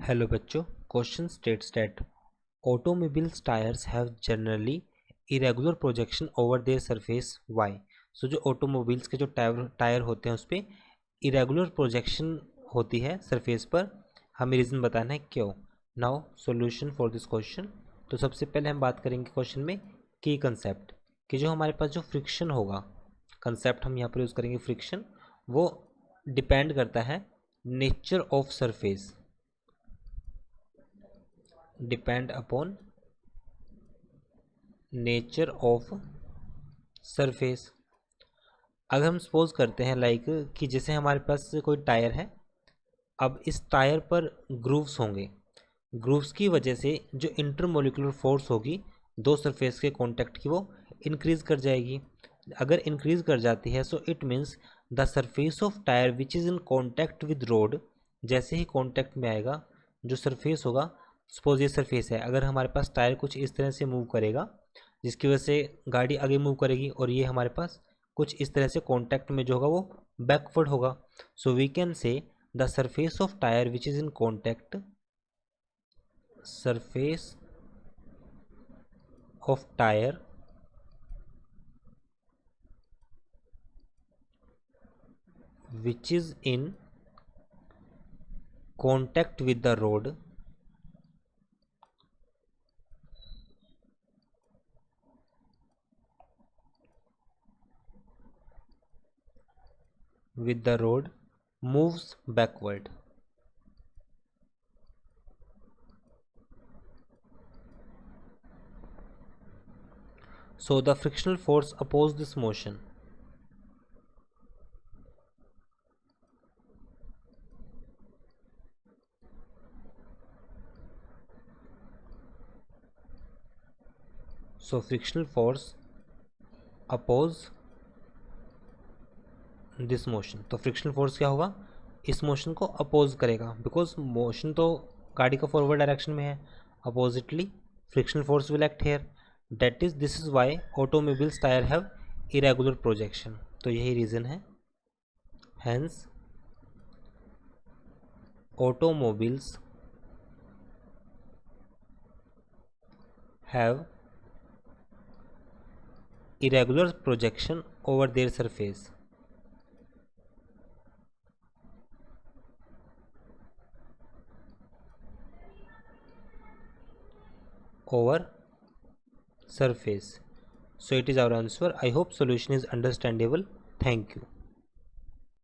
Hello बच्चों, question states that automobiles tires have generally irregular projection over their surface. Why? सो जो automobiles के जो tyre होते हैं उस पर इरेगुलर प्रोजेक्शन होती है सरफेस पर। हमें रीज़न बताना है क्यों। Now solution for this question. तो सबसे पहले हम बात करेंगे क्वेश्चन में की कंसेप्ट कि जो हमारे पास जो फ्रिक्शन होगा, कंसेप्ट हम यहाँ पर यूज़ करेंगे फ्रिक्शन, वो डिपेंड करता है nature of surface, depend upon nature of surface. अगर हम सपोज करते हैं लाइक कि जैसे हमारे पास कोई टायर है, अब इस टायर पर ग्रूव्स होंगे, ग्रूव्स की वजह से जो इंटरमोलिकुलर फोर्स होगी दो सरफेस के कांटेक्ट की, वो इंक्रीज कर जाएगी। अगर इंक्रीज कर जाती है so it means the surface of tyre which is in contact with road, जैसे ही कॉन्टैक्ट में आएगा जो सरफेस होगा, सपोज ये सरफेस है, अगर हमारे पास टायर कुछ इस तरह से मूव करेगा जिसकी वजह से गाड़ी आगे मूव करेगी और ये हमारे पास कुछ इस तरह से कॉन्टैक्ट में जो होगा वो बैकवर्ड होगा। So we can say the surface of tyre which is in contact, surface of tire which is in contact with the road moves backward. So the frictional force opposes this motion. So frictional force oppose this motion. तो frictional force क्या होगा, इस motion को oppose करेगा, because motion तो गाड़ी का forward direction में है, oppositely frictional force will act here, that is this is why automobiles tyre have irregular projection. तो यही रीज़न है, hence automobiles have irregular projection over their surface. Over surface. So it is our answer. I hope solution is understandable. Thank you.